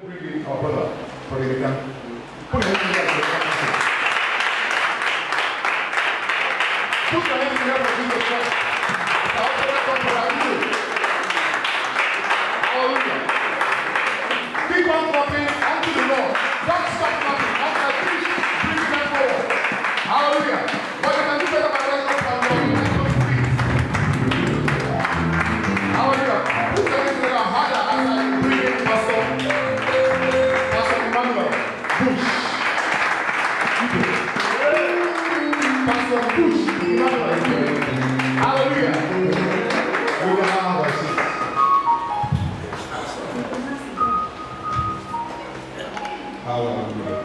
Bring in our brother, for the can put your hands together. Put your hands together for Jesus Christ. Hallelujah. Keep on clapping unto the Lord. Don't stop clapping. As I finish, bring them forward. Hallelujah. But you can do better by letting us have Lord. Hallelujah. Put your hands together harder as I bring in Pastor Emmanuel Bush. Pastor Bush Emmanuel. Hallelujah. We will have our seat. Hallelujah.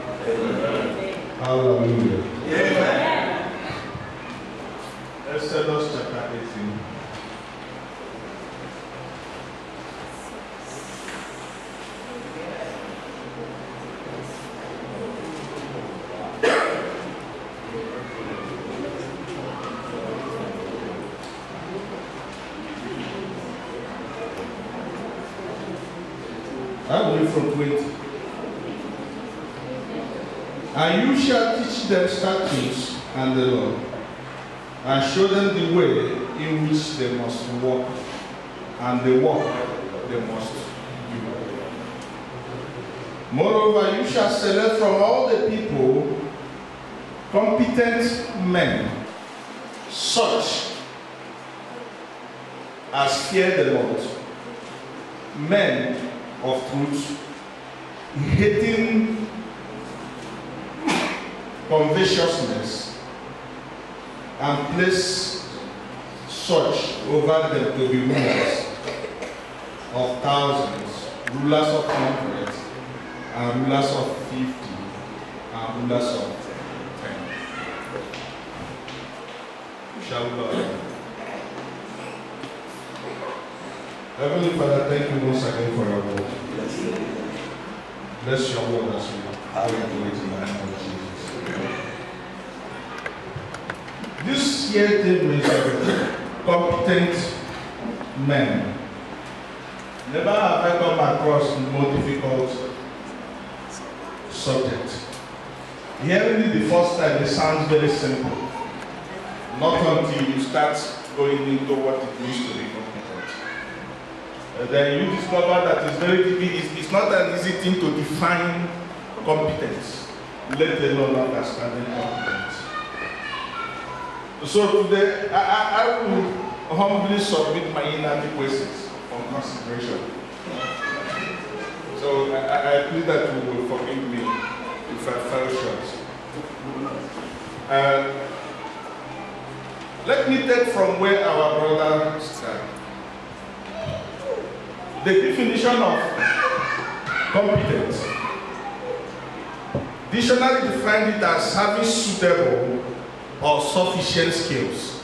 Hallelujah. Amen. Exodus chapter 18. I read from 20. And you shall teach them statutes and the law, and show them the way in which they must walk, and the work they must do. Moreover, you shall select from all the people competent men, such as fear the Lord, men of truth, hating covetousness, and place such over them to be rulers of thousands, rulers of hundreds, and rulers of 50, and rulers of 10. Shall we go? Heavenly Father, thank you once again for your word. Bless your word as we do it in the name of Jesus. This year theme is competent men. Never have I come across a more difficult subject. Hearing it the first time, it sounds very simple. Not until you start going into what it means to be competent. Then you discover that it's very difficult. It's not an easy thing to define competence, let alone understanding competence. So today, I will humbly submit my inner questions for consideration. So I plead that you will forgive me if I fell short. Let me take from where our brother started. The definition of competence. Dictionary defined it as having suitable or sufficient skills,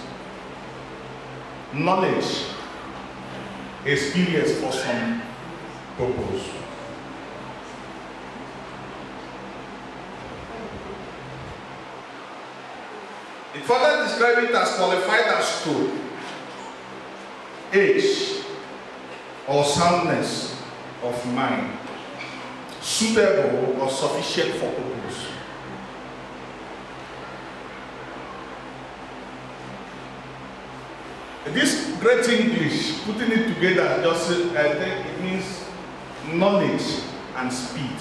knowledge, experience for some purpose. It further describes it as qualified as to age or soundness of mind, suitable or sufficient for purpose. This great English, putting it together, just I think it means knowledge and speed,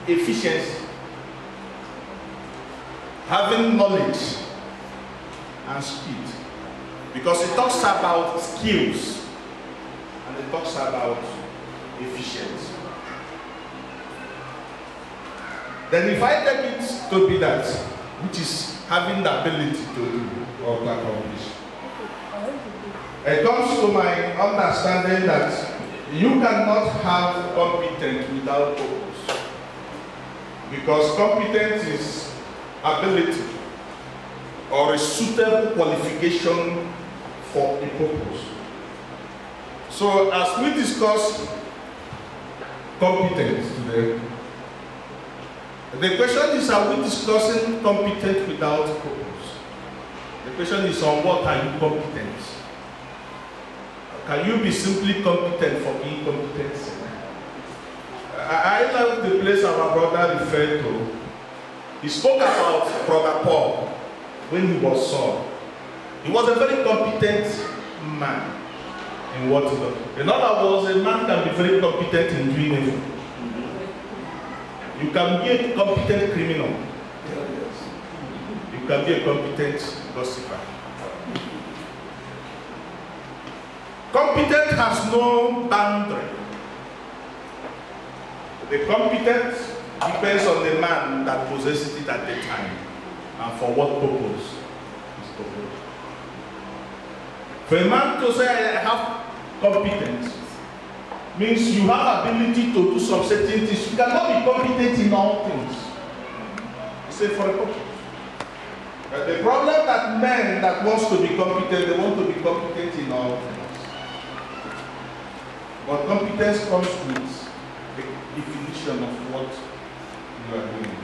efficiency, having knowledge and speed, because it talks about skills and it talks about efficiency. Then if I take it to be that, which is having the ability to do or to accomplish, it comes to my understanding that you cannot have competence without purpose, because competence is ability or a suitable qualification for a purpose. So as we discuss competence today, the question is, are we discussing competence without purpose? The question is, on what are you competent? Can you be simply competent for being competent? I love the place our brother referred to. He spoke about Brother Paul when he was Saul. He was a very competent man in what he does. In other words, a man can be very competent in doing evil. You can be a competent criminal. You can be a competent gossiper. Competence has no boundary. The competence depends on the man that possesses it at the time and for what purpose is purpose. For a man to say I have competence means you have ability to do some certain things. You cannot be competent in all things. Say for a purpose. The problem that men that wants to be competent, they want to be competent in all things. But competence comes with the definition of what you are doing.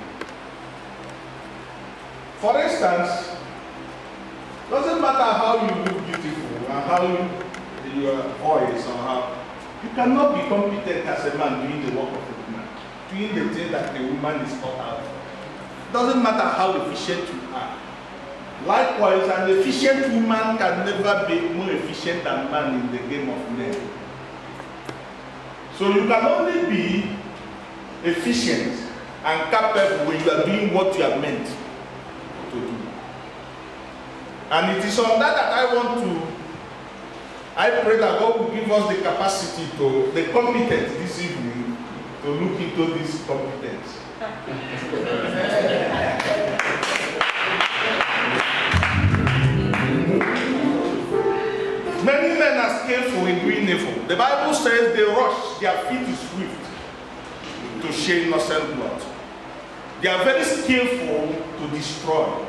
For instance, doesn't matter how you look beautiful and how your voice or how you cannot be competent as a man doing the work of a woman, doing the thing that the woman is taught out. Doesn't matter how efficient you are. Likewise, an efficient woman can never be more efficient than man in the game of men. So you can only be efficient and capable when you are doing what you are meant to do. And it is on that I pray that God will give us the capacity to, the competence this evening to look into this competence. Many men are skillful in doing evil. The Bible says they rush, their feet is swift to shed innocent blood. They are very skillful to destroy.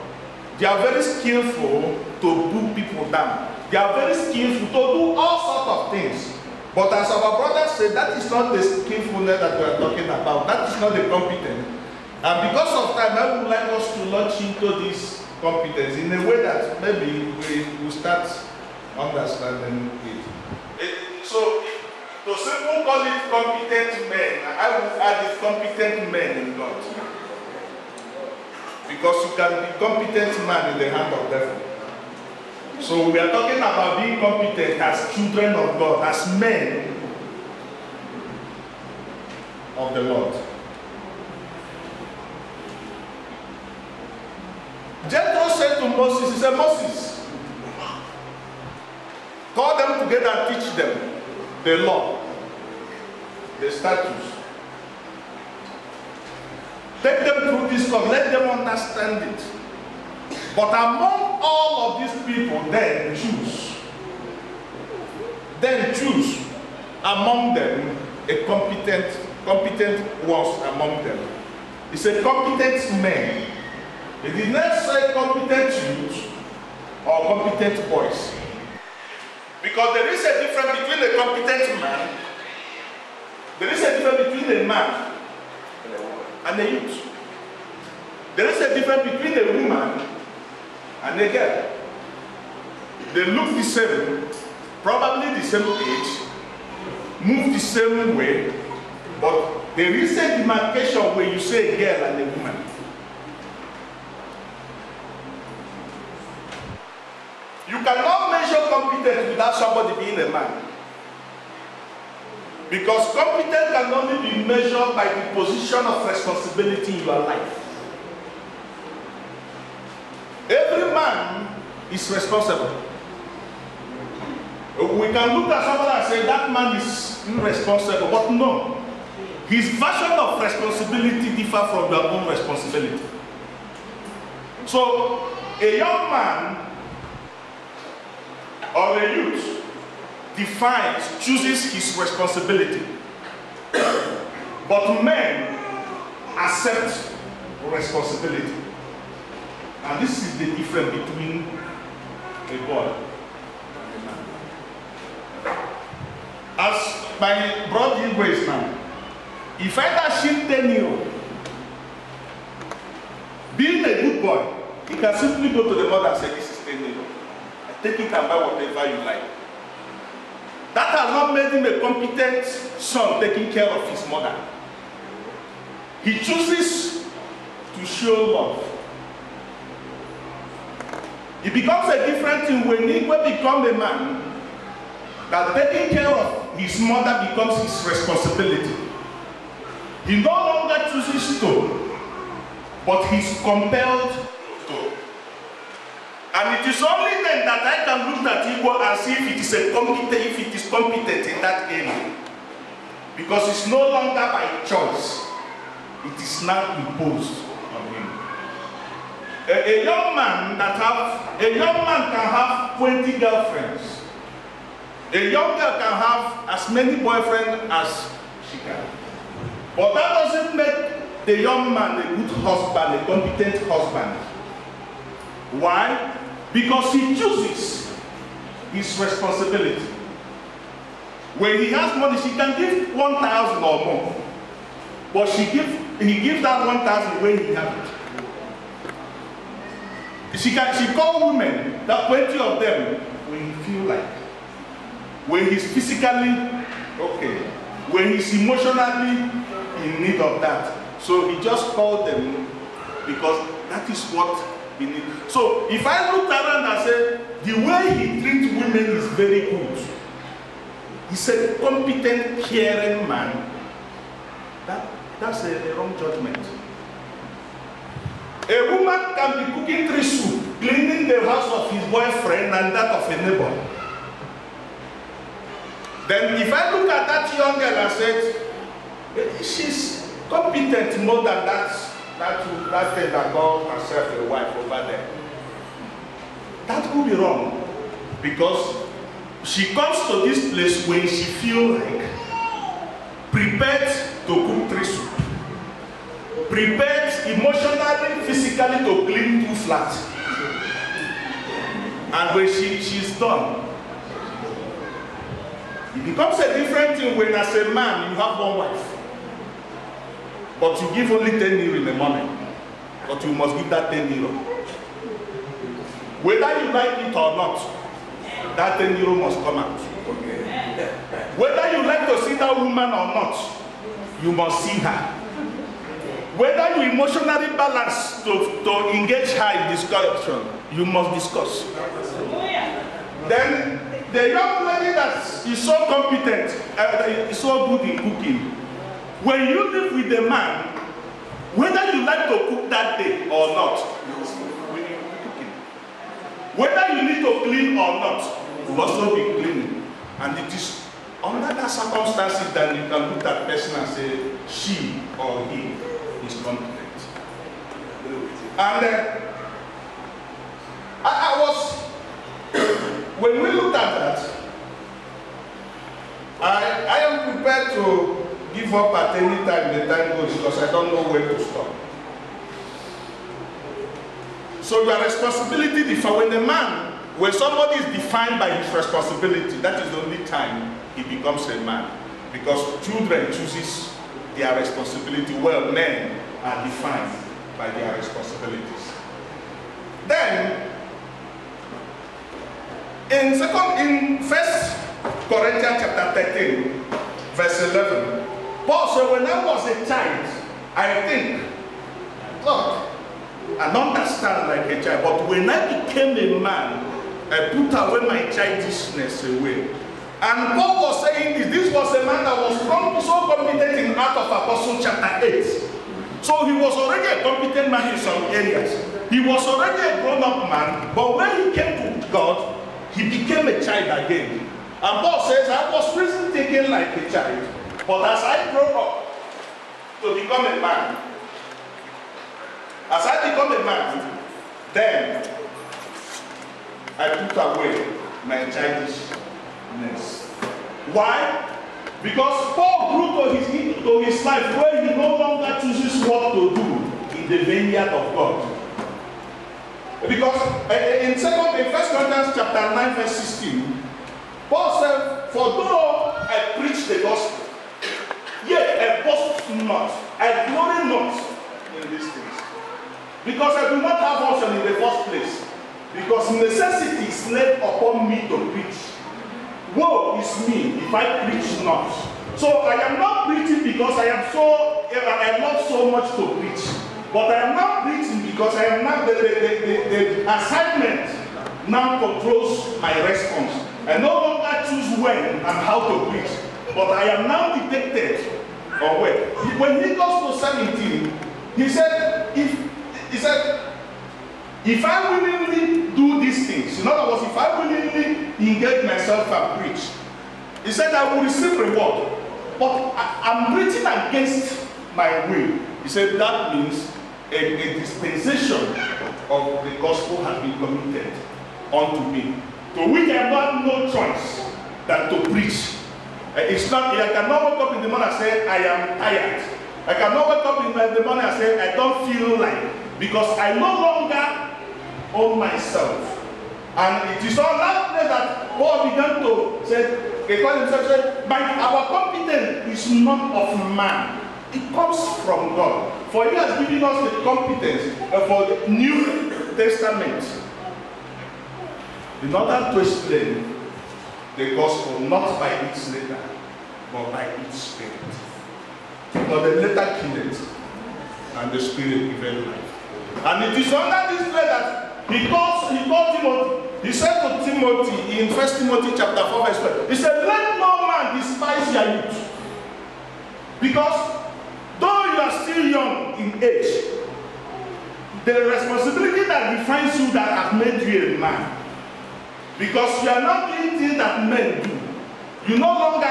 They are very skillful to put people down. They are very skillful to do all sorts of things. But as our brother said, that is not the skillfulness that we are talking about. That is not the competence. And because of time, I would like us to launch into this competence in a way that maybe we will start understanding it. So, to simply call it competent men, I would add it competent men in God. Because you can be competent man in the hand of devil. So we are talking about being competent as children of God, as men of the Lord. Jethro said to Moses, he said, Moses, call them together and teach them the law, the statutes. Take them through this law, let them understand it. But among all of these people, then choose among them a competent ones among them. He said competent men. He did not say competent youth or competent boys. Because there is a difference between a competent man, there is a difference between a man and a youth. There is a difference between a woman and a girl. They look the same, probably the same age, move the same way, but there is a demarcation where you say a girl and a woman. You cannot measure competence without somebody being a man. Because competence can only be measured by the position of responsibility in your life. Every man is responsible. We can look at someone and say that man is irresponsible, but no. His version of responsibility differs from your own responsibility. So, a young man or a youth chooses his responsibility. But men accept responsibility. And this is the difference between a boy and a man. As my brother Igwe is now, if I can 10 years old, being a good boy, he can simply go to the mother and say, this is 10 years old. Take it and buy whatever you like. That has not made him a competent son taking care of his mother. he chooses to show love. It becomes a different thing when Igwe becomes a man, that taking care of his mother becomes his responsibility. He no longer chooses to, but he's compelled to. And it is only then that I can look at Igwe and see if it is competent in that area. Because it's no longer by choice. It is now imposed on him. A young man can have 20 girlfriends. A young girl can have as many boyfriends as she can. But that doesn't make the young man a good husband, a competent husband. Why? Because he chooses his responsibility. When he has money, she can give 1,000 or more. But he gives that 1,000 when he has it. She calls women, that 20 of them, when he feel like, when he's physically okay, when he's emotionally in need of that. So he just called them because that is what he needs. So if I look around and say, the way he treats women is very good. He's a competent, caring man. That's a wrong judgment. A woman can be cooking 3 soup, cleaning the house of his boyfriend and that of a neighbor. Then if I look at that young girl and said, she's competent more than that thing that calls herself a wife over there. That would be wrong. Because she comes to this place when she feels like prepared to cook 3 soup. Prepared emotionally, physically to clean 2 flats. And when she's done, it becomes a different thing when as a man you have 1 wife. But you give only 10 euro in the morning. But you must give that 10 euro. Whether you like it or not, that 10 euro must come out. Whether you like to see that woman or not, you must see her. Whether you emotionally balance to engage her in discussion, you must discuss. Then the young lady that is so competent, is so good in cooking, when you live with a man, whether you like to cook that day or not, you will be cooking. Whether you need to clean or not, you will also be cleaning. And it is under that circumstances that you can look at person and say, she or he is competent. And I was, when we looked at that, I am prepared to give up at any time the time goes because I don't know where to stop. So your responsibility differs. When somebody is defined by his responsibility, that is the only time he becomes a man. Because children chooses their responsibility, while men are defined by their responsibilities. Then, in 1 Corinthians chapter 13, verse 11, Paul said, when I was a child, I think, God, I don't understand like a child, but when I became a man, I put away my childishness away. And Paul was saying this was a man that was so competent in Acts of Apostles chapter 8. So he was already a competent man in some areas. He was already a grown-up man, but when he came to God, he became a child again. And Paul says, I was prison thinking like a child, but as I grow up to become a man, as I become a man, then I put away my childishness. Why? Because Paul grew to his life where he no longer chooses what to do in the vineyard of God. Because in 1 Corinthians chapter 9 verse 16, Paul said, for though I preach the gospel, yet I boast not, I glory not in these things. Because I do not have option in the first place. Because necessity is laid upon me to preach. Woe is me if I preach not. So I am not preaching because I love so much to preach. But I am not preaching because I am not the assignment now controls my response. I no longer choose when and how to preach, but I am now dictated on when. When he goes to 17, he said, if I willingly do these things, in other words, if I willingly engage myself and preach, he said I will receive reward. But I'm preaching against my will. He said that means a dispensation of the gospel has been committed unto me, to which I have no choice than to preach. It's not, I cannot wake up in the morning and say, I am tired. I cannot wake up in the morning and say, I don't feel like, because I no longer own myself. And it is on that place that Paul began to say, they call himself, our competence is not of man. It comes from God. For he has given us the competence for the New Testament in order to explain the gospel, not by its letter, but by its spirit. For the letter killeth, and the spirit giveth life. And it is under this letter that he called Timothy. He said to Timothy in 1 Timothy chapter 4 verse 12, he said, let no man despise your youth. Because though you are still young in age, the responsibility that defines you that has made you a man. Because you are not doing things that men do. You no longer,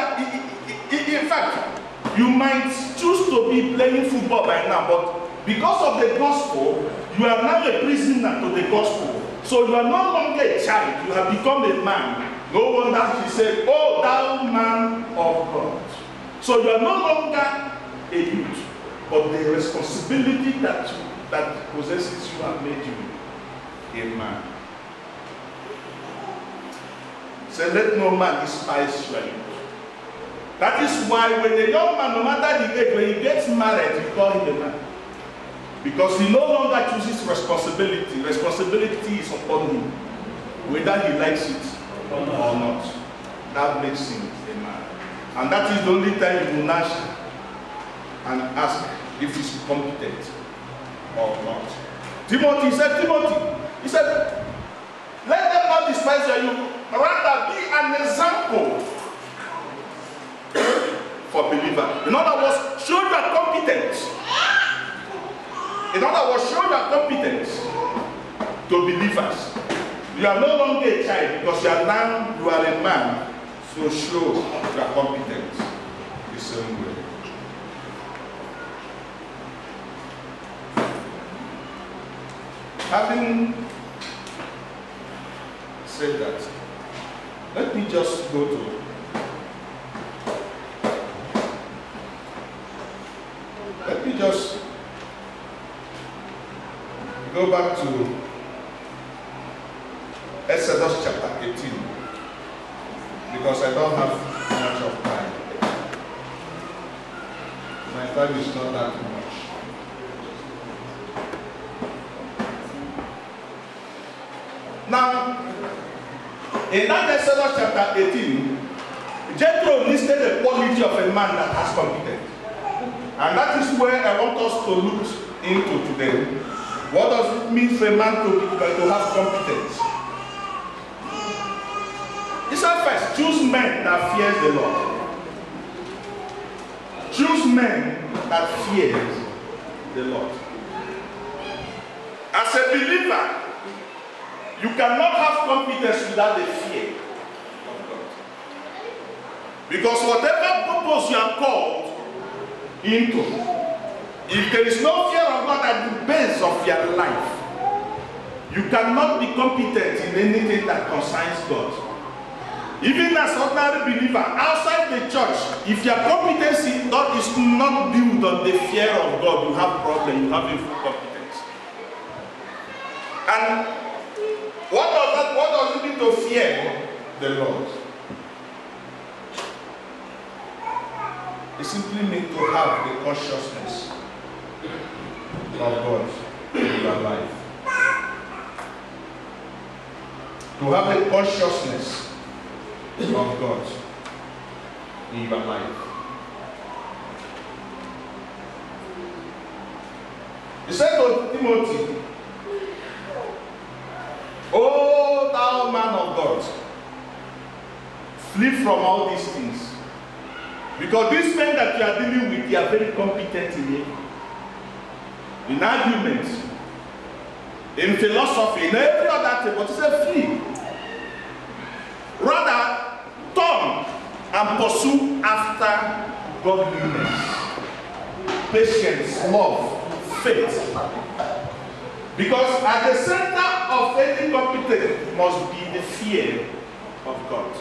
in fact, you might choose to be playing football by now, but because of the gospel, you are now a prisoner to the gospel. So you are no longer a child, you have become a man. No wonder he said, oh, thou man of God. So you are no longer a youth, but the responsibility that possesses you have made you a man. So let no man despise your youth. That is why when a young man, no matter the age, when he gets married, you call him a man. Because he no longer chooses responsibility. Responsibility is upon him, whether he likes it or not. That makes him a man. And that is the only time you will ask and ask if he's competent or not. Timothy he said, let them not despise you, rather be an example for believers. In other words, show your competence. In other words, show your competence to believers. You are no longer a child because you are a man. So show your competence the same way. Having said that, let me just go back to Exodus chapter 18, because I don't have much of time. My time is not that much. Now, in that Exodus chapter 18, Jethro listed the quality of a man that has competence. And that is where I want us to look into today. What does it mean for a man to have competence? He said first, choose men that fear the Lord. Choose men that fear the Lord. As a believer, you cannot have competence without the fear of God. Because whatever purpose you are called into, if there is no fear of God at the base of your life, you cannot be competent in anything that concerns God. Even as an ordinary believer outside the church, if your competency is not built on the fear of God, you have problem, you have a full competence. And what does it mean to fear the Lord? It simply means to have the consciousness of God in your life. To have the consciousness of God in your life. He said to Timothy, "O thou man of God, flee from all these things." Because these men that you are dealing with, they are very competent in arguments, in philosophy, in every other thing. But he said, flee. Rather, turn and pursue after godliness, patience, love, faith. Because at the center of any competence must be the fear of God.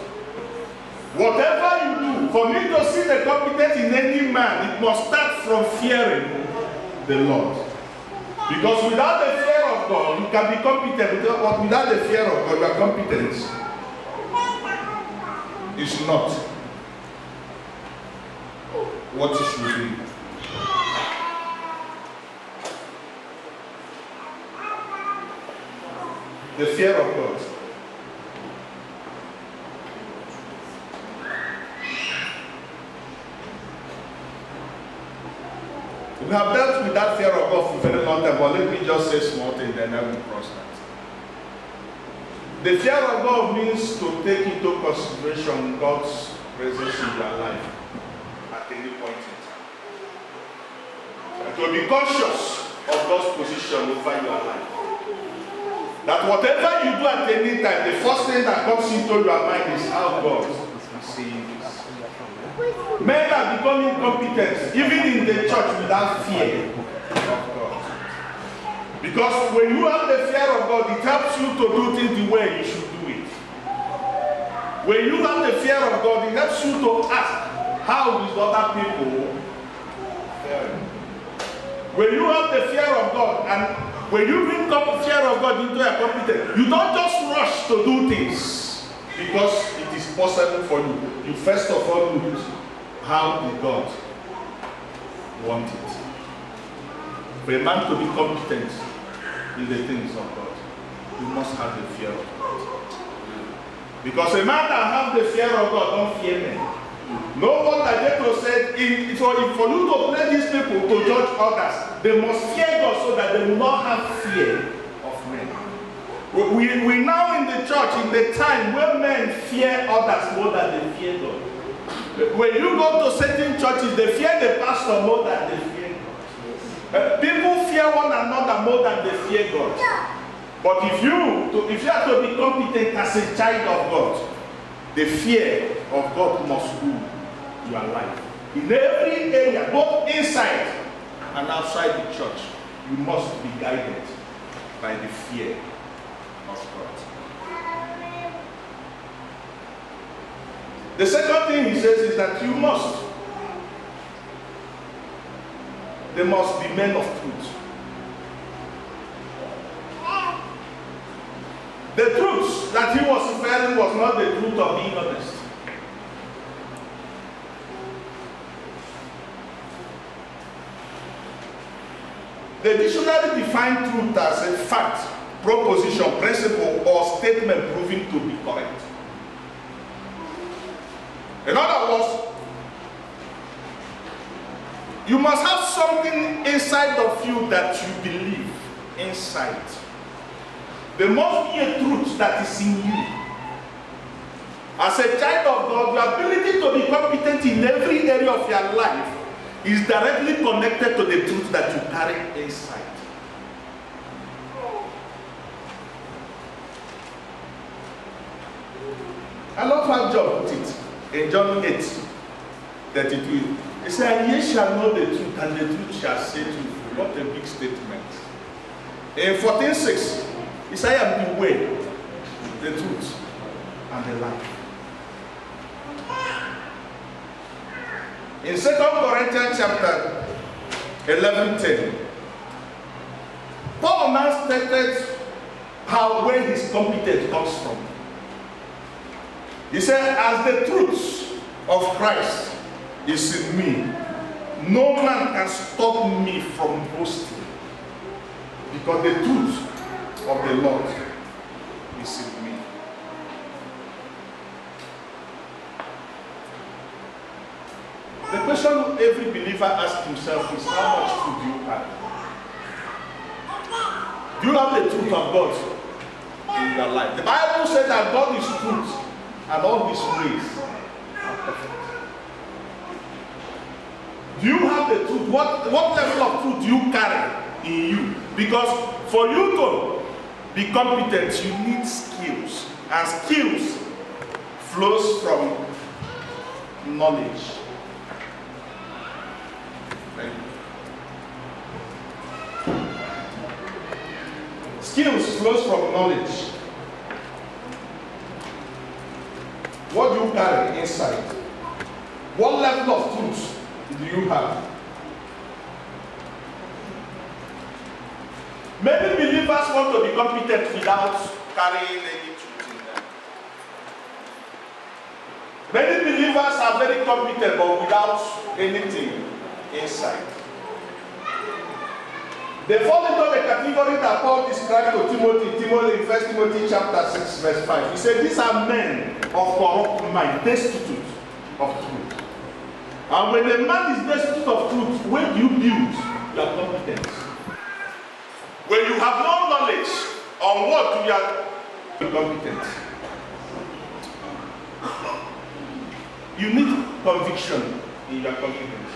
Whatever you do, for me to see the competence in any man, it must start from fearing the Lord. Because without the fear of God, you can be competent. But without the fear of God, your competence is not what it should be. The fear of God. We have dealt with that fear of God for a very long time, but let me just say a small thing, then I will cross that. The fear of God means to take into consideration God's presence in your life at any point in time. And to be conscious of God's position over your life. That whatever you do at any time, the first thing that comes into your mind is how God is seeing this. Men are becoming competent, even in the church, without fear of God. Because when you have the fear of God, it helps you to do things the way you should do it. When you have the fear of God, it helps you to ask, how is other people faring? When you have the fear of God, and when you bring fear of God into your competence, you don't just rush to do things because it is possible for you. You first of all look, how did God want it? For a man to be competent in the things of God, you must have the fear of God. Because a man that has the fear of God don't fear men. No wonder Jethro said, for you to play these people to judge others, they must fear God so that they will not have fear of men. We now in the church, in the time where men fear others more than they fear God. When you go to certain churches, they fear the pastor more than they fear God. People fear one another more than they fear God. But if you are to be competent as a child of God, the fear of God must rule your life. In every area, both inside and outside the church, you must be guided by the fear of God. The second thing he says is that they must be men of truth. The truth that he was referring was not the truth of being honest. The dictionary defines truth as a fact, proposition, principle, or statement proving to be correct. In other words, you must have something inside of you that you believe inside. There must be a truth that is in you. As a child of God, your ability to be competent in every area of your life is directly connected to the truth that you carry inside. I love how John put it in John 8:32. He said, "Ye shall know the truth, and the truth shall set you free." What a big statement. In 14:6, he said, "I am the way, the truth, and the life." In 2 Corinthians chapter 11:10, Paul now stated where his competence comes from. He said, "As the truth of Christ is in me, no man can stop me from boasting, because the truth of the Lord is in me." The question every believer asks himself is, how much truth do you have? Do you have the truth of God in your life? The Bible says that God is truth and all his ways are perfect. Do you have the truth? What level of truth do you carry in you? Because for you to be competent, you need skills. And skills flows from knowledge. Thank you. Skills flows from knowledge. What do you carry inside? What level of truth do you have? Many believers want to be competent without carrying any truth in them. Many believers are very competent but without anything inside. They fall into the category that Paul described to Timothy in 1 Timothy chapter 6 verse 5. He said, these are men of corrupt mind, destitute of truth. And when a man is destitute of truth, when you build your competence, when you have no knowledge on what you are competent, you need conviction in your competence.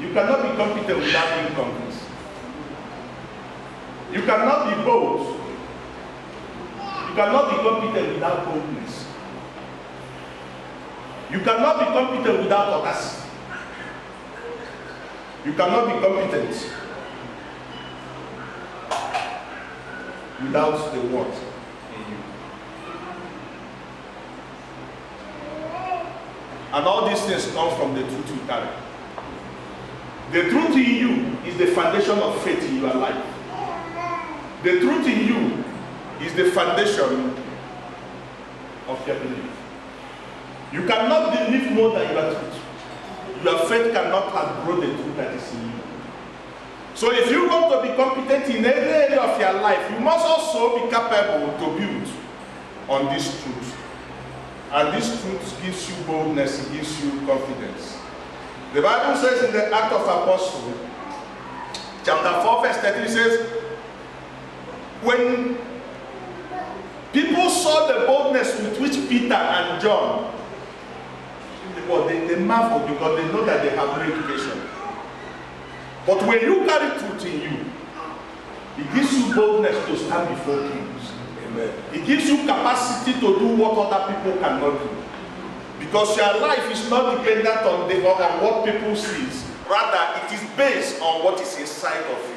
You cannot be competent without being convinced. You cannot be bold. You cannot be competent without boldness. You cannot be competent without audacity. You cannot be competent without the word in you. And all these things come from the truth you carry. The truth in you is the foundation of faith in your life. The truth in you is the foundation of your belief. You cannot believe more than your truth. Your faith cannot outgrow the truth that is in you. So if you want to be competent in every area of your life, you must also be capable to build on this truth. And this truth gives you boldness, it gives you confidence. The Bible says in the Act of Apostles, chapter 4, verse 13, it says, when people saw the boldness with which Peter and John, they marvel because they know that they have no education. But when you carry truth in you, it gives you boldness to stand before kings. Amen. It gives you capacity to do what other people cannot do. Because your life is not dependent on what people see. Rather, it is based on what is inside of you.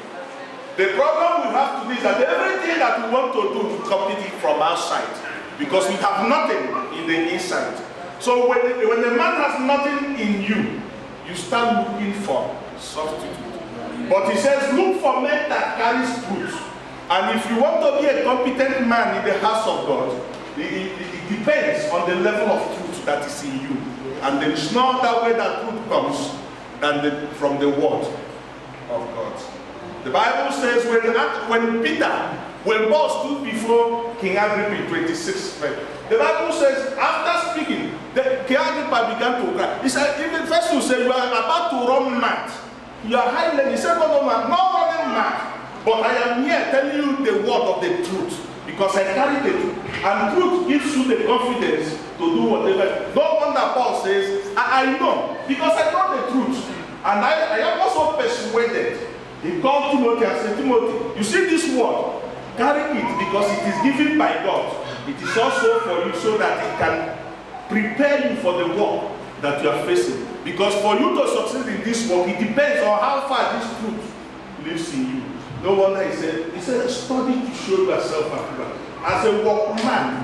The problem we have today is that everything that we want to do, we compete it from outside. Because we have nothing in the inside. So when a man has nothing in you, you start looking for substitute. But he says, look for men that carry truth. And if you want to be a competent man in the house of God, it depends on the level of truth that is in you. And there is no other way that truth comes than from the word of God. The Bible says when Paul stood before King Agrippa in 26, the Bible says, after speaking, King Agrippa began to cry. He said, even first you say, you are about to run mad. You are high level. He said, no, man, not running mad. But I am here telling you the word of the truth. Because I carry the truth. And truth gives you the confidence to do whatever. No wonder Paul says, I know. Because I know the truth. And I am also persuaded. He called Timothy and said, Timothy, you see this word? Carry it because it is given by God. It is also for you so that it can prepare you for the work that you are facing. Because for you to succeed in this work, it depends on how far this truth lives in you. No wonder he said, study to show yourself approved. As a workman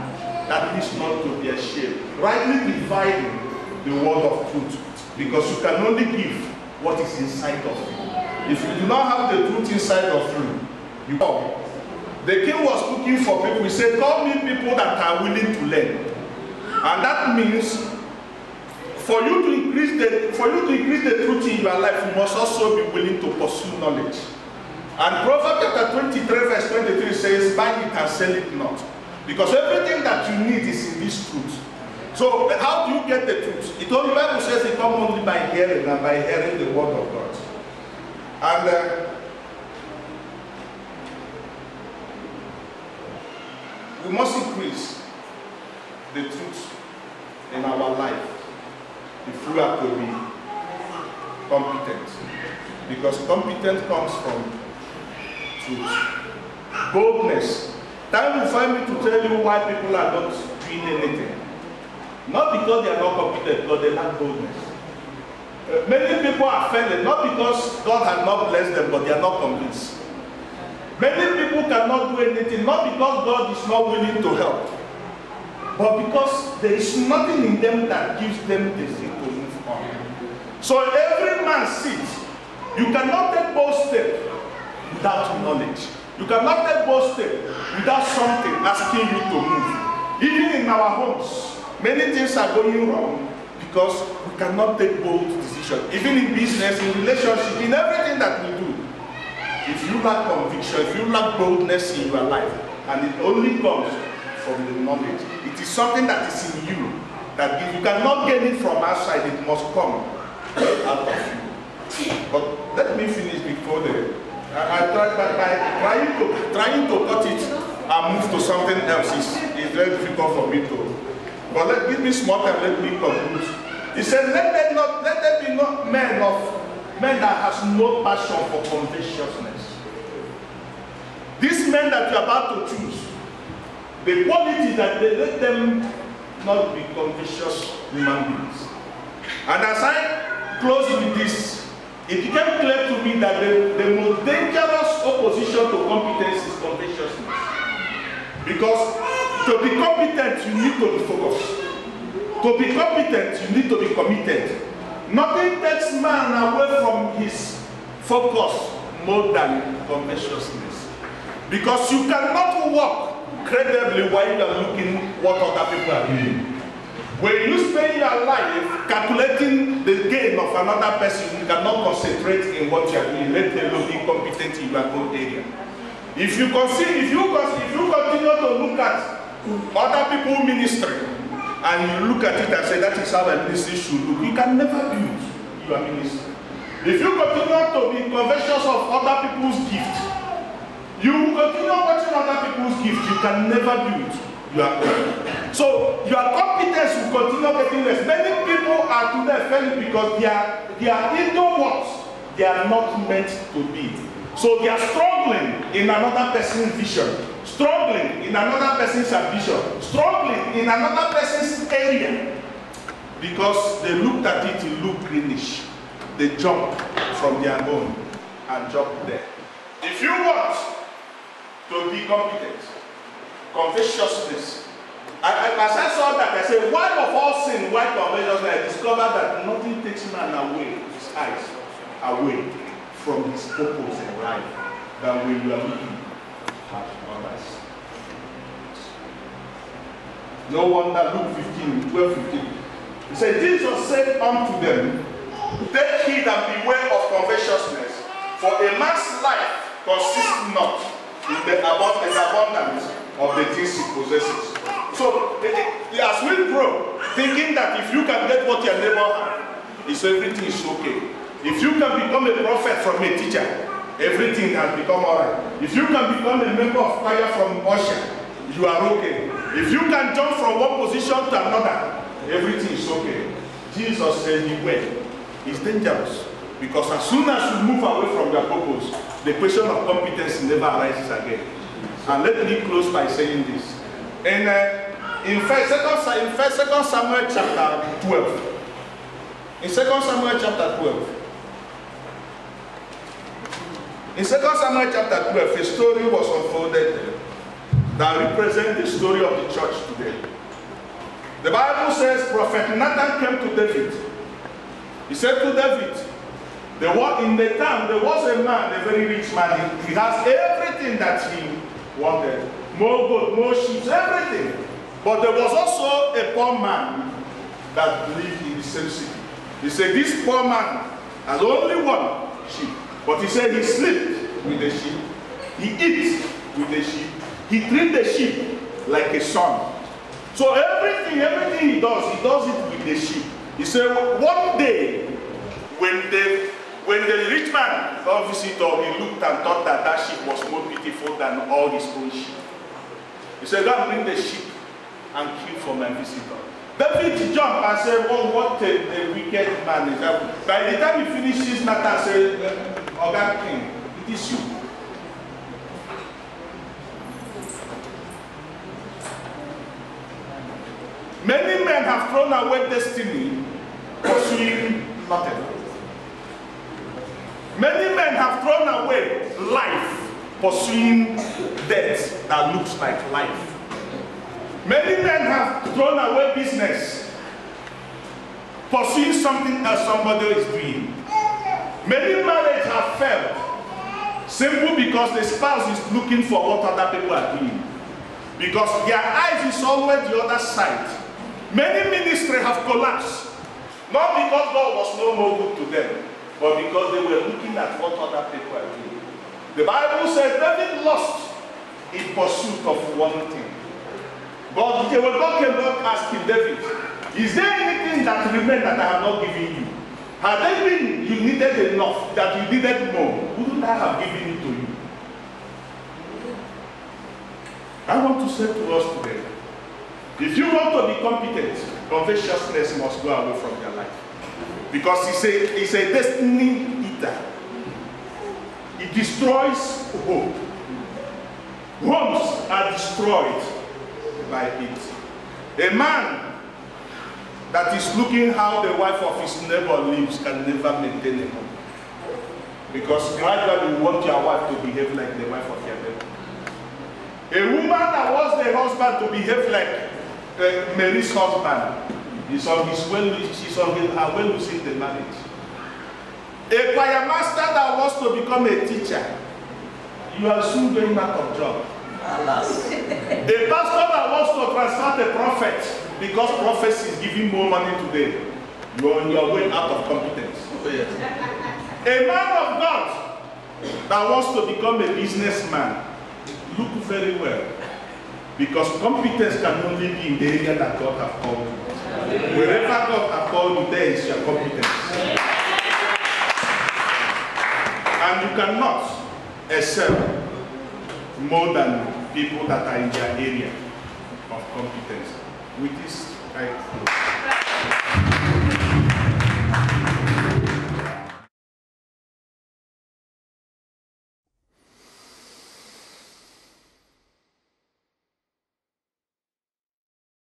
that is not to be ashamed. Rightly dividing the word of truth. Because you can only give what is inside of you. If you do not have the truth inside of you, you come. The king was looking for people. He said, call me people that are willing to learn. And that means for you to increase the truth in your life, you must also be willing to pursue knowledge. And Proverbs chapter 23 verse 23 says, buy it and sell it not. Because everything that you need is in this truth. So how do you get the truth? The Bible says it comes only by hearing and by hearing the word of God. And we must increase the truth in our life if we are to be competent. Because competence comes from truth. Boldness. Time will find me to tell you why people are not doing anything. Not because they are not competent, but they lack boldness. Many people are failing, not because God has not blessed them, but they are not convinced. Many people cannot do anything, not because God is not willing to help, but because there is nothing in them that gives them the zeal to move on. So every man sees, you cannot take bold step without knowledge. You cannot take bold step without something asking you to move. Even in our homes, many things are going wrong because we cannot take bold decisions. Even in business, in relationship, in everything that we do. If you lack conviction, if you lack boldness in your life, and it only comes from the knowledge, it is something that is in you, that if you cannot get it from outside, it must come out of you. But let me finish before I tried by trying to cut it and move to something else is very difficult for me to. But give me small time, let me conclude. He said, let there be no men that has no passion for covetousness. These men that you are about to choose, the quality that they let them not be covetous human beings. And as I close with this, it became clear to me that the most dangerous opposition to competence is covetousness. Because to be competent, you need to be focused. To be competent, you need to be committed. Nothing takes man away from his focus more than covetousness. Because you cannot walk credibly while you are looking what other people are doing. When you spend your life calculating the gain of another person, you cannot concentrate in what you are doing, let alone be competent in your own area. If you continue to look at other people's ministry, and you look at it and say that is how a ministry should look, you can never build your ministry. If you continue to be covetous of other people's gifts, you continue watching other people's gifts, you can never build your own. So your competence will continue getting less. Many people are today failing because they are into what they are not meant to be. So they are struggling in another person's vision, struggling in another person's ambition, struggling in another person's area. Because they looked at it, it looked greenish. They jumped from their own and jumped there. If you want to be competent, covetousness. As I saw that, I said, why of all sin, why covetousness? I discovered that nothing takes man away, his eyes, away from his purpose in life than when you are looking at others. No wonder Luke 15, 12:15. He said, Jesus said unto them, take heed and beware of covetousness, for a man's life consists not in the abundance of the things he possesses. So, as we grow, thinking that if you can get what your neighbor has, everything is okay. If you can become a prophet from a teacher, everything has become alright. If you can become a member of choir from usher, you are okay. If you can jump from one position to another, everything is okay. Jesus said, beware. It's dangerous. Because as soon as you move away from your purpose, the question of competence never arises again. And let me close by saying this. In 2 Samuel chapter 12. In 2 Samuel chapter 12. In 2 Samuel chapter 12, a story was unfolded that represents the story of the church today. The Bible says Prophet Nathan came to David. He said to David, in the town there was a man, a very rich man. He has everything that he wanted. More gold, more sheep, everything. But there was also a poor man that lived in the same city. He said this poor man has only one sheep. But he said he sleeps with the sheep. He eats with the sheep. He treats the sheep like a son. So everything he does it with the sheep. He said one day when the rich man got visitor, he looked and thought that sheep was more beautiful than all his own sheep. He said, go and bring the sheep and kill for my visitor. David jumped and said, oh, what a wicked man is that. By the time he finishes Nathan said, oh, God king, it is you. Many men have thrown away destiny, pursuing nothing. Many men have thrown away life, pursuing death that looks like life. Many men have thrown away business, pursuing something else somebody is doing. Many marriages have failed, simply because the spouse is looking for what other people are doing. Because their eyes is always the other side. Many ministries have collapsed, not because God was no more good to them, but because they were looking at what other people are doing. The Bible says David lost in pursuit of one thing. But God came back asking David, is there anything that remained that I have not given you? Had there been you needed enough, that you needed more, wouldn't I have given it to you? I want to say to us today, if you want to be competent, covetousness must go away from your life. Because it's a destiny eater. It destroys hope. Homes are destroyed by it. A man that is looking how the wife of his neighbor lives can never maintain a home. Because gradually you want your wife to behave like the wife of your neighbor. A woman that wants the husband to behave like Mary's husband is on his she's on her way losing the marriage. A choir master that wants to become a teacher, you are soon going out of job. A pastor that wants to transfer the prophet, because prophecy is giving more money today, you are on your way out of competence. A man of God that wants to become a businessman, look very well, because competence can only be in the area that God has called you. Wherever God has called you, there is your competence. And you cannot excel more than people that are in their area of competence. With this, I close.